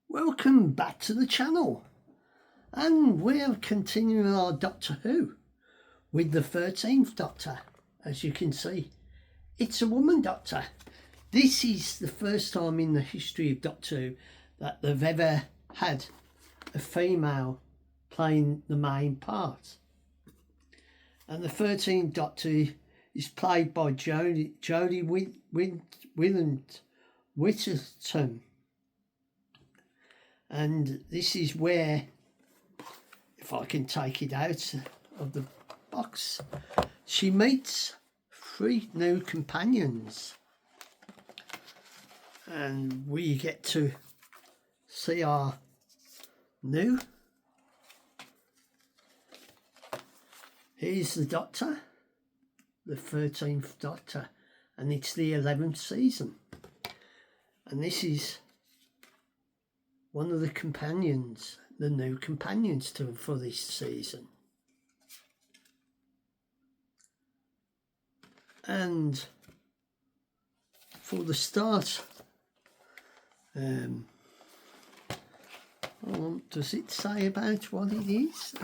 Welcome back to the channel, and we're continuing our Doctor Who with the 13th Doctor. As you can see, it's a woman Doctor. This is the first time in the history of Doctor Who that they've ever had a female playing the main part. And the 13th Doctor is played by jodie whittaker. And this is where, if I can take it out of the box, she meets 3 new companions. And we get to see our new. Here's the Doctor, the 13th Doctor, and it's the 11th season. And this is one of the companions, the new companions for this season. And for the start, does it say about what it is?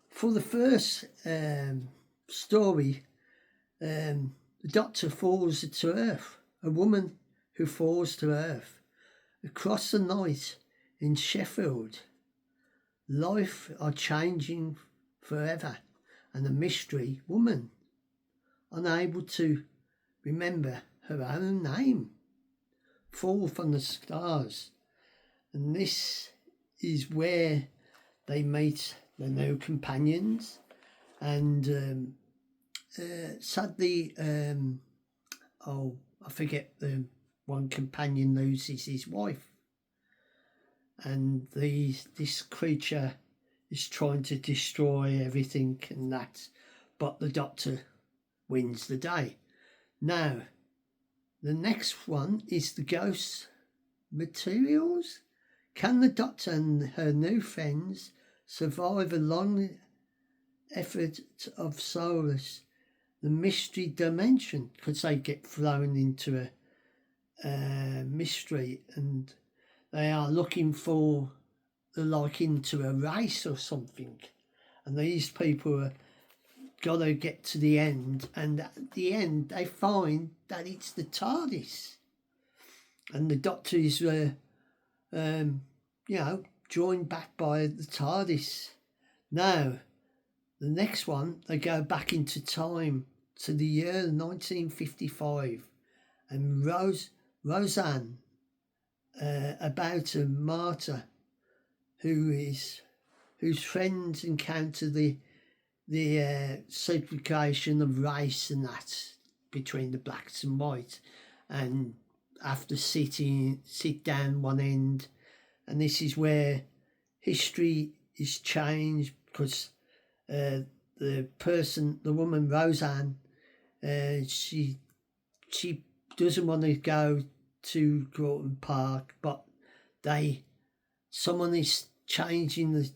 For the first story, the Doctor falls to Earth, a woman who falls to Earth. Across the night in Sheffield, life are changing forever, and a mystery woman, unable to remember her own name, fall from the stars. And this is where they meet the new companions. And sadly, I forget the one companion loses his wife, and this creature is trying to destroy everything and that, but the Doctor wins the day. Now, the next one is the ghost materials. Can the Doctor and her new friends survive a long effort of solace, the mystery dimension? Because they get thrown into a mystery, and they are looking for into a race or something, and these people are got to get to the end, and at the end they find that it's the TARDIS, and the Doctor is joined back by the TARDIS. Now the next one, they go back into time to the year 1955, and Roseanne, about a martyr whose friends encounter the segregation of race and that between the blacks and white, and after sit down one end, and this is where history is changed, because the woman Roseanne, she doesn't want to go to Groton Park, but someone is changing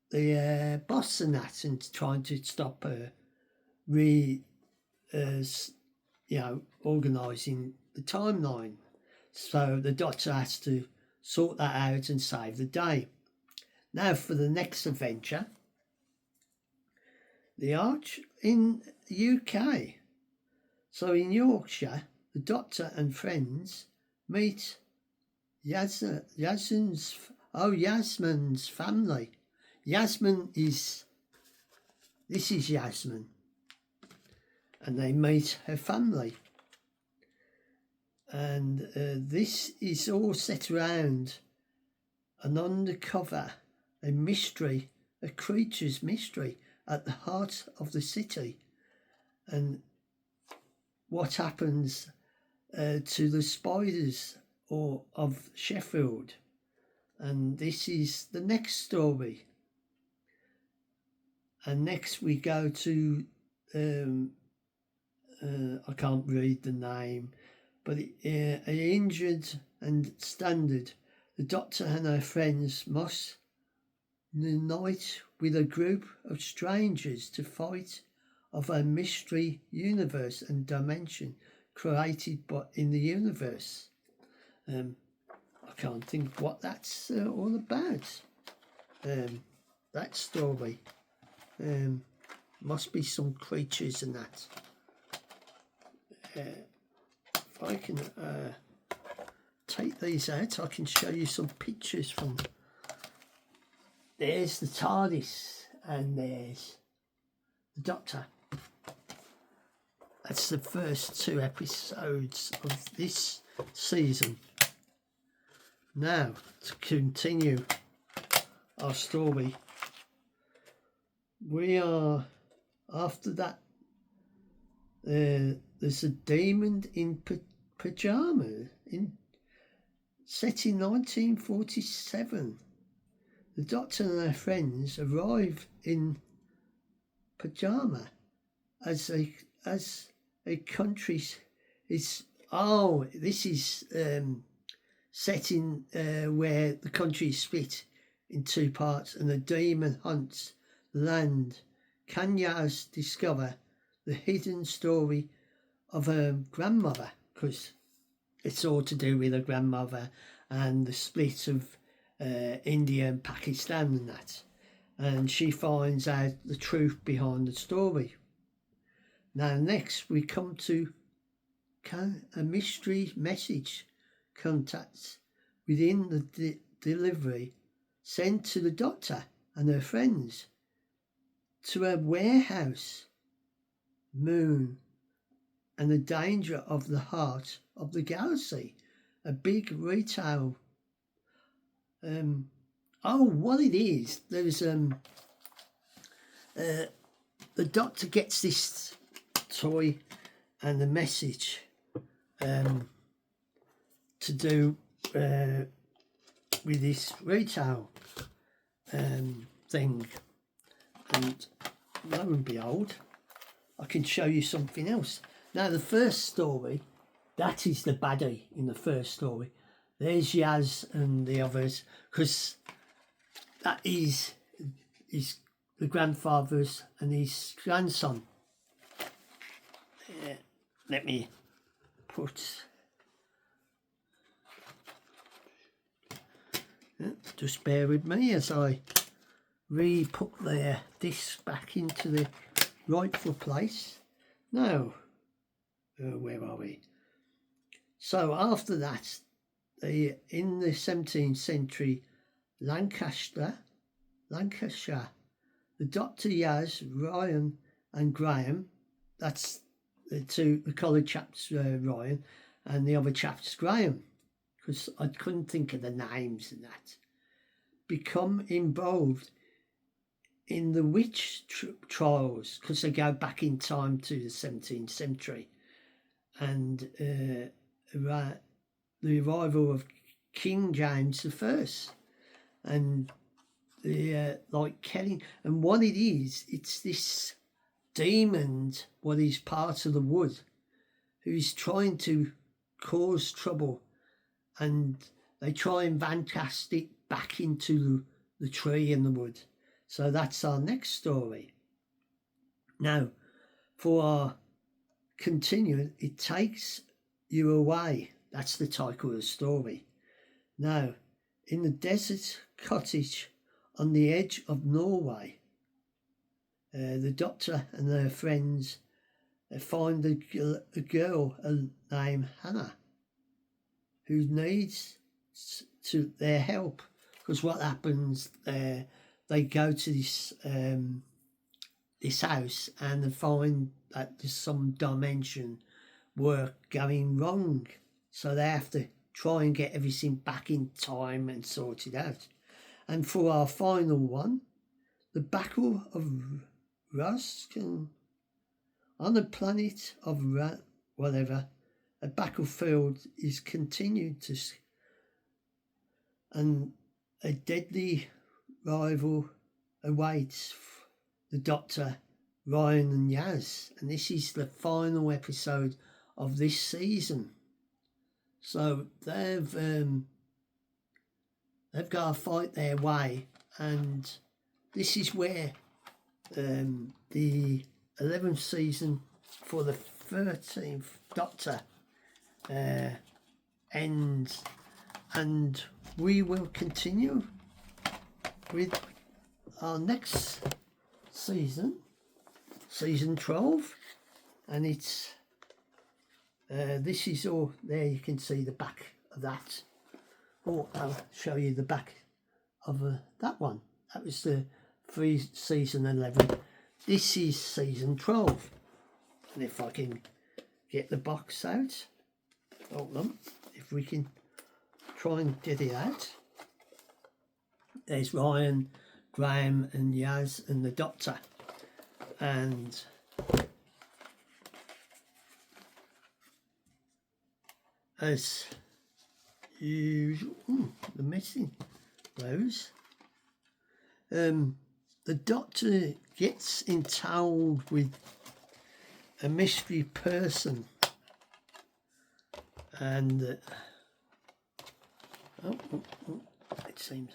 the boss and that, and trying to stop her organising the timeline. So the Doctor has to sort that out and save the day. Now for the next adventure, the Arch in UK. So in Yorkshire, the Doctor and friends meet Yasmin's family. This is Yasmin, and they meet her family. And this is all set around an undercover, a creature's mystery at the heart of the city, and what happens to the spiders of Sheffield. And this is the next story. And next we go to I can't read the name, but injured and standard, the Doctor and her friends must unite with a group of strangers to fight of a mystery universe and dimension created in the universe. I I can't think what that's all about. That story. Must be some creatures and that. If I can take these out, I can show you some pictures from. There's the TARDIS and there's the Doctor. That's the first 2 episodes of this season. Now, to continue our story, we are, after that, there's a demon in pyjamas, set in 1947. The Doctor and her friends arrive in pyjama as a country is. Oh, this is set in where the country is split in 2 parts, and the demon hunts the land. Can Yaz discover the hidden story of her grandmother? Because it's all to do with her grandmother and the split of India and Pakistan and that. And she finds out the truth behind the story. Now next we come to a mystery message contacts within the delivery sent to the Doctor and her friends to a warehouse, moon, and the danger of the heart of the galaxy, a big retail. What it is, there's the Doctor gets this toy and the message to do with this retail thing, and lo and behold, I can show you something else. Now the first story, that is the baddie in the first story. There's Yaz and the others, because that is the grandfather's and his grandson. Let me put. Just bear with me as I re-put their disc back into the rightful place. Now, where are we? So after that, in the 17th century, Lancashire, the Dr. Yaz, Ryan and Graham, that's the college chap's Ryan, and the other chap's Graham, because I couldn't think of the names and that, become involved in the witch trials, because they go back in time to the 17th century, and the arrival of King James I, and the killing. And what it is, it's this demon, what is part of the wood, who is trying to cause trouble, and they try and vancast it back into the tree and the wood. So that's our next story. Now, for our continuing, it takes you away. That's the title of the story. Now, in the desert cottage on the edge of Norway, the Doctor and their friends find a girl named Hannah, who needs their help. Because what happens, they go to this house and they find that there's some dimension work going wrong. So they have to try and get everything back in time and sort it out. And for our final one, the Battle of Ruskin, on the planet of whatever, a battlefield is continued to, and a deadly rival awaits the Doctor, Ryan and Yaz, and this is the final episode of this season. So they've got to fight their way, and this is where the 11th season for the 13th Doctor ends, and we will continue with our next season, season 12, and it's this is all there. You can see the back of that. Oh, I'll show you the back of that one. That was the season 11. This is season 12, and if I can get the box out, hold on, if we can try and get it out. There's Ryan, Graham and Yaz and the Doctor, and as usual, the missing Rose. The Doctor gets entangled with a mystery person, and it seems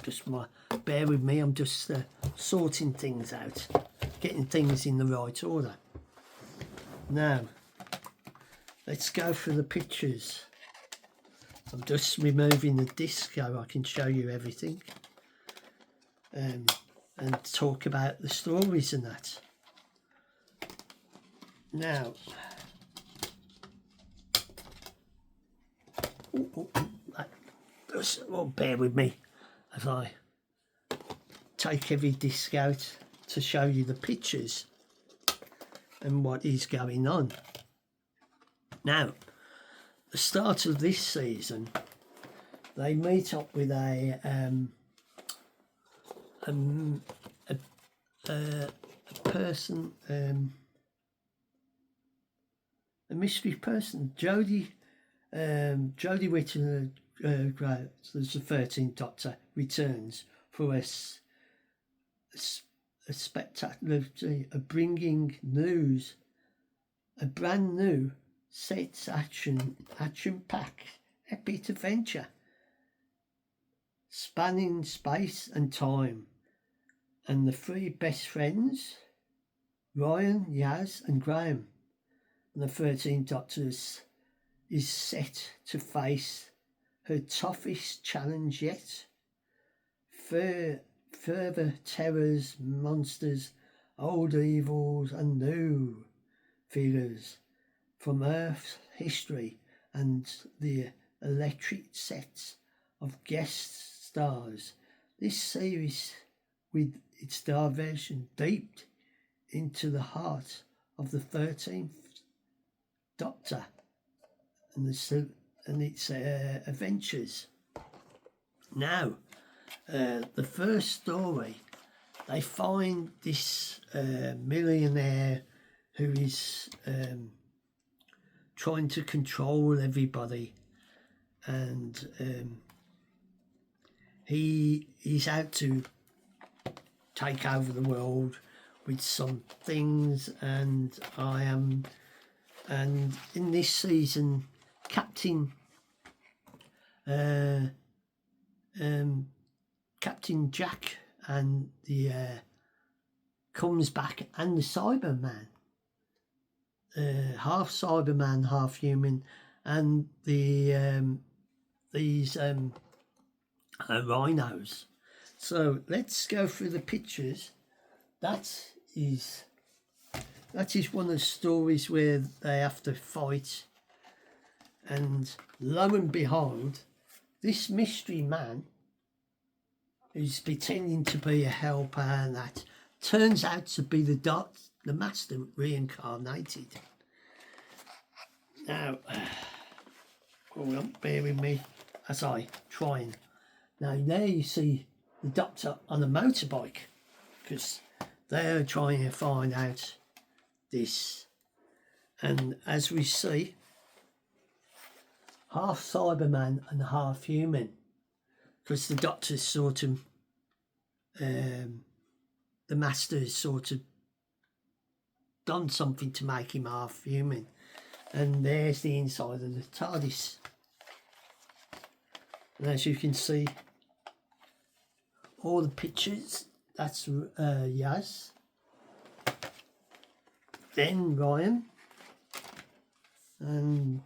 just bear with me. I'm just sorting things out, getting things in the right order. Now, let's go through the pictures. I'm just removing the disc so I can show you everything, and talk about the stories and that. Now, bear with me as I take every disc out to show you the pictures and what is going on. Now, the start of this season, they meet up with a person, a mystery person, Jodie Whittaker, there's the 13th Doctor, returns for a spectacular, bringing news, a brand new set action-packed epic adventure spanning space and time, and the three best friends, Ryan, Yaz and Graham, and the 13th Doctor is set to face her toughest challenge yet. Further terrors, monsters, old evils and new figures from Earth's history, and the electric sets of guest stars. This series, with its diversion deep into the heart of the 13th Doctor and its adventures. Now, the first story, they find this millionaire who is trying to control everybody, and he's out to take over the world with some things, and in this season, Captain Jack and the comes back, and the Cyberman, half Cyberman, half human, and these rhinos. So let's go through the pictures. That is one of the stories where they have to fight, and lo and behold, this mystery man who's pretending to be a helper and that turns out to be the Master reincarnated. Now, hold on, bear with me as I try and... Now there you see the Doctor on a motorbike, because they're trying to find out this. And as we see, half Cyberman and half human, because the Doctor's sort of, the Master's sort of done something to make him half human. And there's the inside of the TARDIS. And as you can see, all the pictures, that's Yaz, then Ryan, and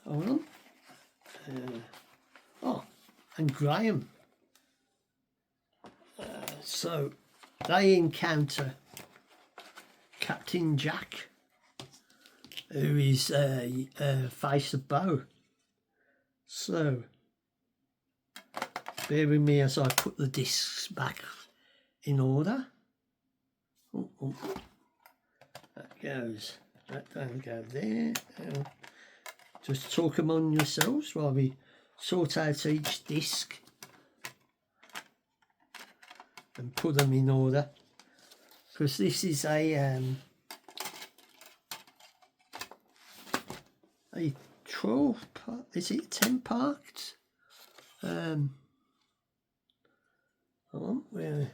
hold on, and Graham. So they encounter Captain Jack, who is face of bow. So bear with me as I put the discs back in order. That goes, that don't go there. Just talk among yourselves while we sort out each disc and put them in order, because this is a 12 part, is it 10 parts? We're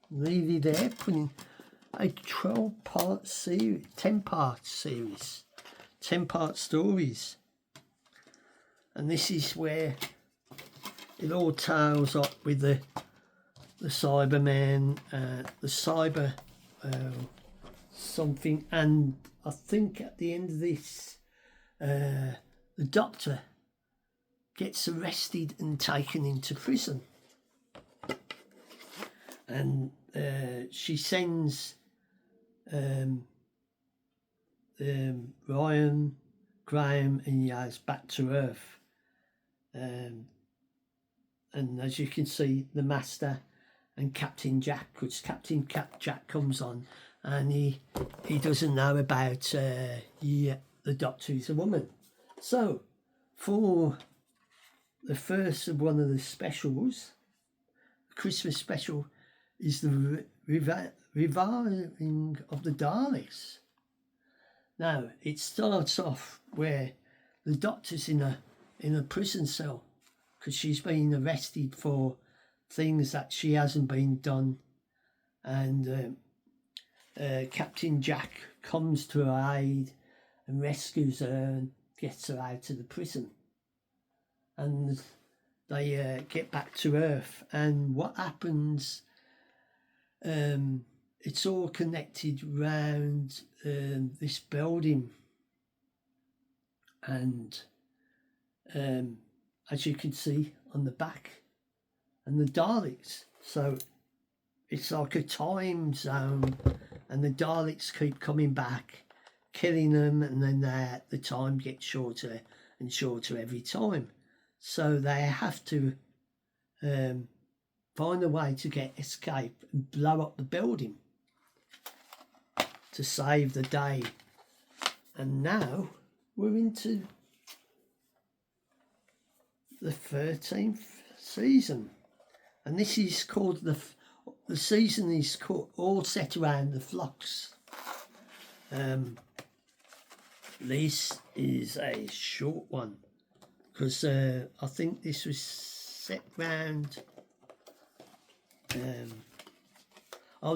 nearly there, putting a 12-part series, 10-part series, 10-part stories. And this is where it all tails up with the Cyberman, the Cyber something, and I think at the end of this, the Doctor gets arrested and taken into prison, and she sends Ryan, Graham and Yaz back to Earth. And as you can see, the Master and Captain Jack, because Jack comes on, and he doesn't know about the Doctor is a woman. So for the first of one of the specials, Christmas special, is the reviving of the Daleks. Now it starts off where the Doctor's in a prison cell because she's been arrested for things that she hasn't been done, and Captain Jack comes to her aid and rescues her and gets her out of the prison, and they get back to Earth. And what happens, it's all connected round this building, and as you can see on the back, and the Daleks. So it's like a time zone, and the Daleks keep coming back, killing them, and then the time gets shorter and shorter every time. So they have to find a way to escape and blow up the building to save the day. And now we're into the 13th season, and this is called the season is called all set around the flux. This is a short one because I think this was set round.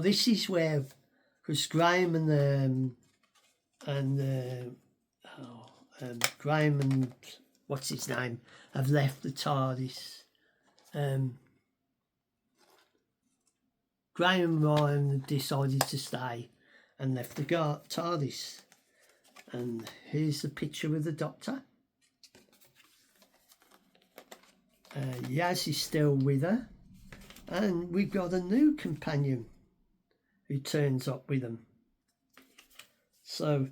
This is where, because Graham Graham and what's his name have left the TARDIS. Graham and Ryan decided to stay and left the TARDIS. And here's the picture with the Doctor. Yaz is still with her, and we've got a new companion who turns up with them. So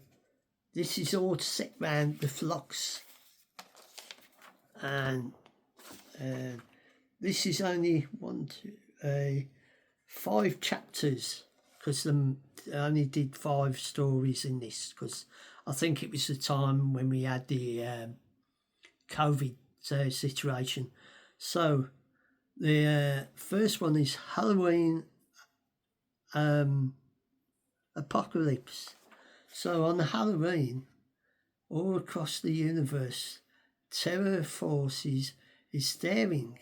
this is all set round the flux, and this is only 5 chapters, because they only did 5 stories in this, because I think it was the time when we had the COVID situation. So the first one is Halloween Apocalypse. So on Halloween, all across the universe, terror forces is staring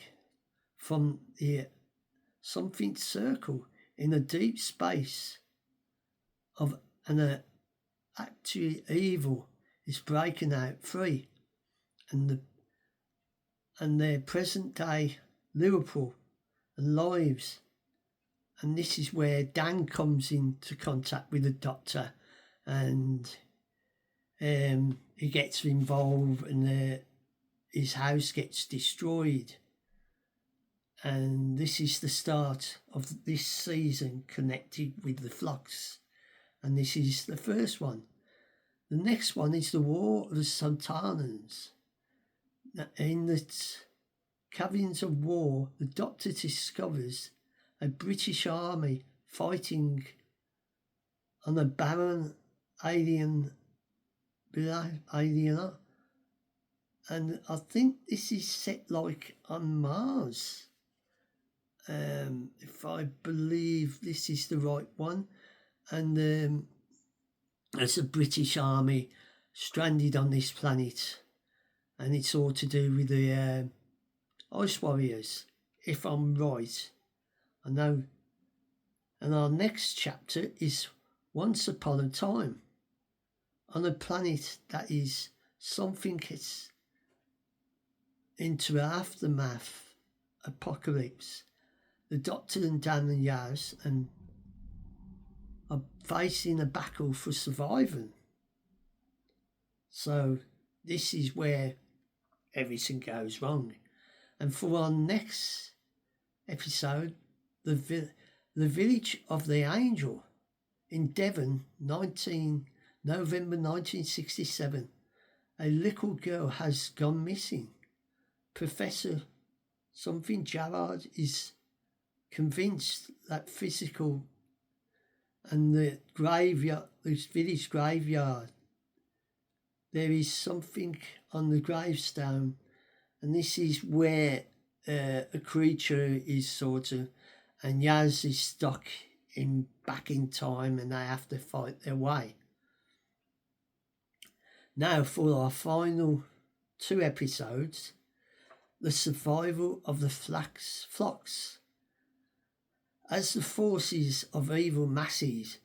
from the something circle in a deep space of an actually evil is breaking out free, and their present day Liverpool and lives. And this is where Dan comes into contact with the Doctor, and he gets involved, and his house gets destroyed. And this is the start of this season connected with the flocks. And this is the first one. The next one is the War of the Sultanans. In the caverns of war, the Doctor discovers a British army fighting on a barren alien, and I think this is set like on Mars. If I believe this is the right one, and there's a British army stranded on this planet, and it's all to do with the Ice Warriors, if I'm right. I know. And our next chapter is Once Upon a Time on a planet that is something it's into aftermath apocalypse. The Doctor and Dan and Yaz and are facing a battle for surviving. So this is where everything goes wrong. And for our next episode, the Village of the Angel in Devon, November 1967, a little girl has gone missing. Professor something Gerard is convinced that physical and the graveyard, this village graveyard, there is something on the gravestone, and this is where a creature is sort of, and Yaz is stuck back in time, and they have to fight their way. Now for our final 2 episodes, the survival of the flocks. As the forces of evil masses,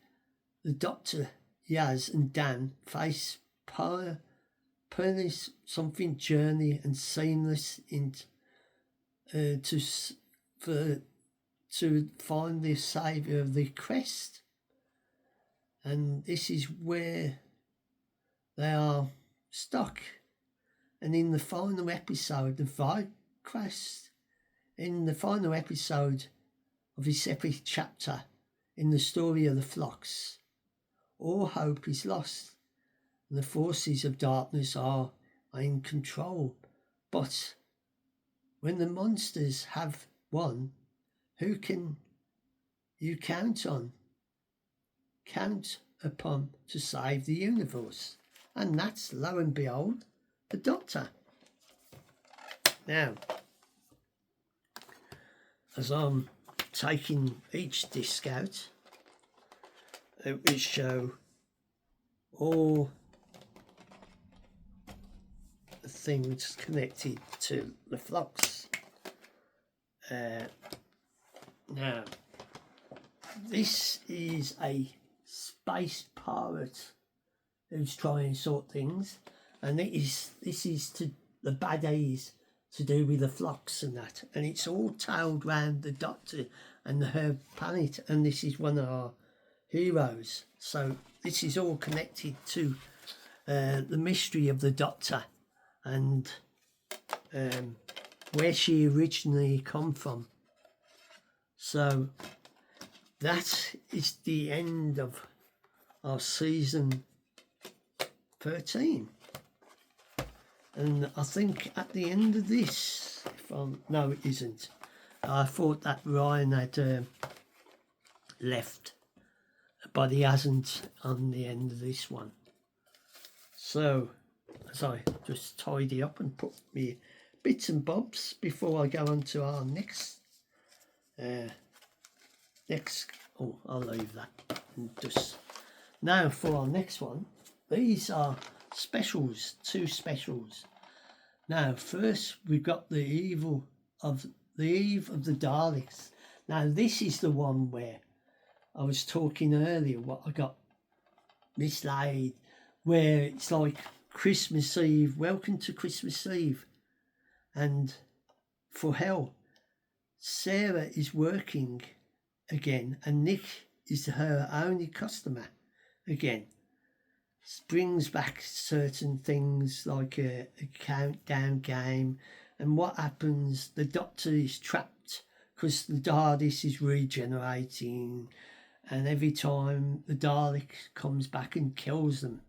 the Doctor, Yaz and Dan face perilous something journey and seamless to find the saviour of the quest. And this is where they are stuck. And in the final episode, in the final episode of this epic chapter in the story of the flocks, all hope is lost, and the forces of darkness are in control. But when the monsters have won, who can you count upon to save the universe? And that's, lo and behold, the Doctor. Now, as I'm taking each disc out, it will show all the things connected to the flocks. Now, this is a space pirate who's trying to sort things, and this is to the baddies to do with the flocks and that, and it's all tailed round the Doctor and her planet, and this is one of our heroes. So this is all connected to the mystery of the Doctor and where she originally come from. So that is the end of our season 13. And I think at the end of this, no it isn't, I thought that Ryan had left, but he hasn't on the end of this one. So as I just tidy up and put me bits and bobs before I go on to our next I'll leave that. And just now for our next one, these are specials, 2 specials. Now first we've got the Eve of the Daleks. Now this is the one where I was talking earlier, what I got mislaid, where it's like Christmas Eve, welcome to Christmas Eve, and for hell, Sarah is working again and Nick is her only customer again. brings back certain things like a countdown game. And what happens, the Doctor is trapped because the TARDIS is regenerating, and every time the Dalek comes back and kills them.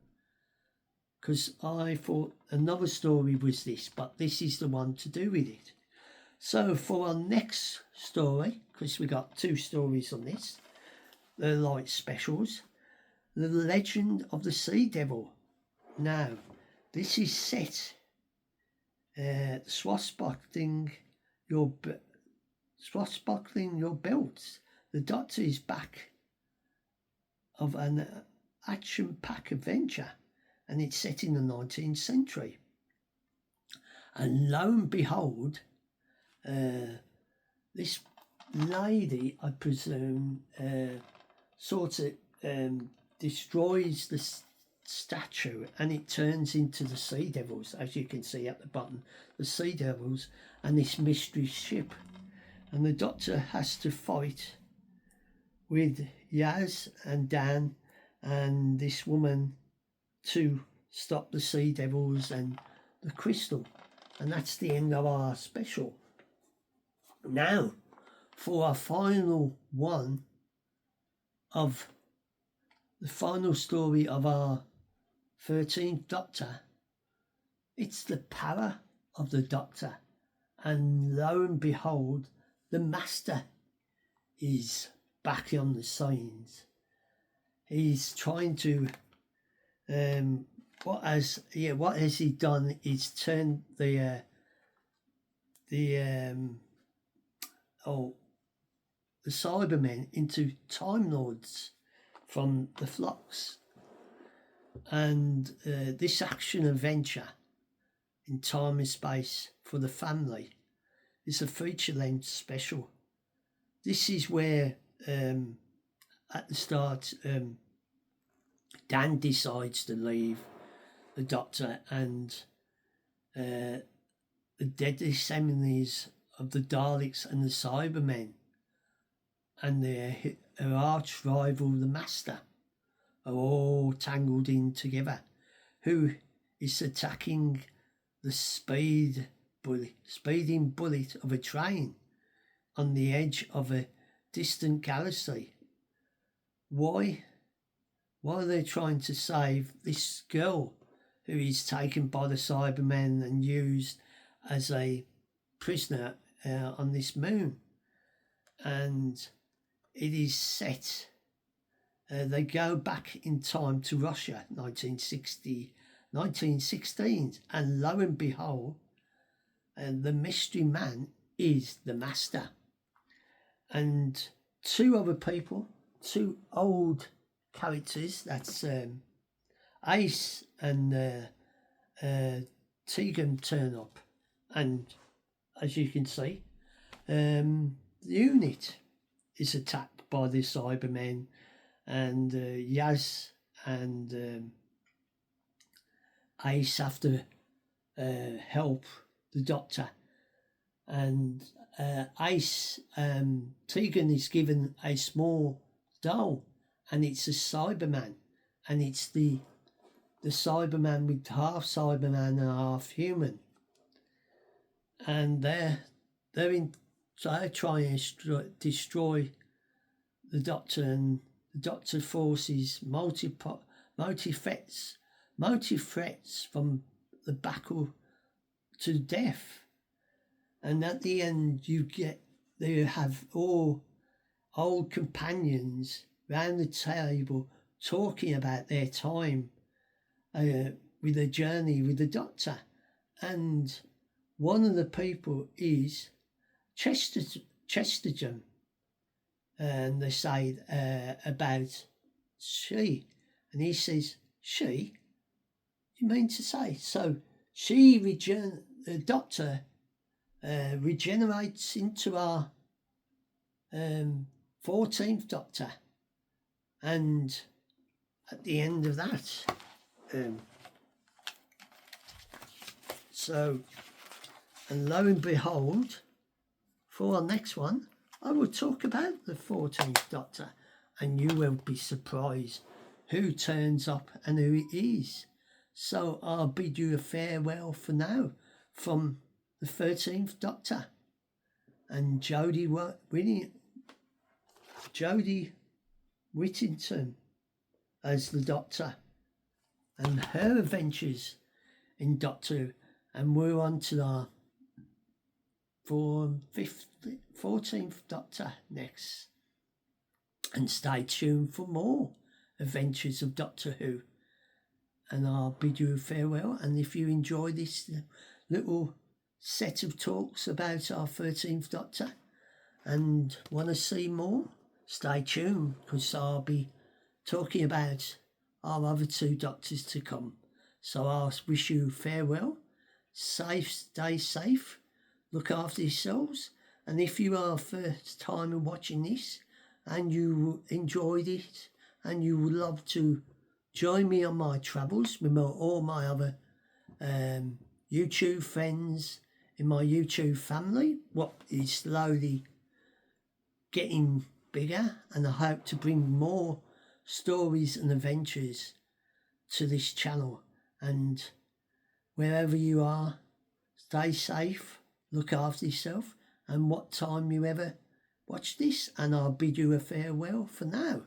Because I thought another story was this, but this is the one to do with it. So for our next story, because we got 2 stories on this, they're like specials. The Legend of the Sea Devil. Now, this is set swashbuckling your belts. The Doctor is back of an action-packed adventure, and it's set in the 19th century. And lo and behold, this lady, I presume, sort of destroys the statue, and it turns into the Sea Devils, as you can see at the bottom, the Sea Devils and this mystery ship. And the Doctor has to fight with Yaz and Dan and this woman to stop the Sea Devils and the crystal. And that's the end of our special. Now, for our final one of the final story of our 13th Doctor, it's the power of the Doctor. And lo and behold, the Master is back on the scenes. He's trying to what has he done is turned the Cybermen into Time Lords from the Flux. And this action adventure in time and space for the family is a feature-length special. This is where at the start Dan decides to leave the Doctor, and the deadly assemblies of the Daleks and the Cybermen and their arch rival, the Master, are all tangled in together. Who is attacking the speeding bullet of a train on the edge of a distant galaxy? Why are they trying to save this girl who is taken by the Cybermen and used as a prisoner on this moon? And it is set, they go back in time to Russia, 1916, and lo and behold, the mystery man is the Master. And 2 other people, 2 old characters, that's Ace and Tegan, turn up, and as you can see, the unit is attacked by the Cybermen, and Yaz and Ace have to help the Doctor. And Ace, Tegan is given a small doll, and it's a Cyberman, and it's the Cyberman with half Cyberman and half human, and they're trying to destroy the Doctor, and the Doctor forces multi threats from the battle to death. And at the end, they have all old companions round the table talking about their time with a journey with the Doctor. And one of the people is Chesterton, and they say about she, and he says, she? You mean to say? So the Doctor regenerates into our 14th Doctor, and at the end of that, and lo and behold, for our next one, I will talk about the 14th Doctor, and you will be surprised who turns up and who it is. So I'll bid you a farewell for now from the 13th Doctor and Jodie Whittington as the Doctor and her adventures in Doctor Who. And we're on to our 14th Doctor next. And stay tuned for more adventures of Doctor Who. And I'll bid you farewell. And if you enjoy this little set of talks about our 13th Doctor and want to see more, stay tuned, because I'll be talking about our other 2 Doctors to come. So I'll wish you farewell. Stay safe, look after yourselves, and if you are first time watching this and you enjoyed it and you would love to join me on my travels with all my other YouTube friends in my YouTube family, what is slowly getting bigger, and I hope to bring more stories and adventures to this channel. And wherever you are, stay safe, look after yourself, and what time you ever watch this, and I'll bid you a farewell for now.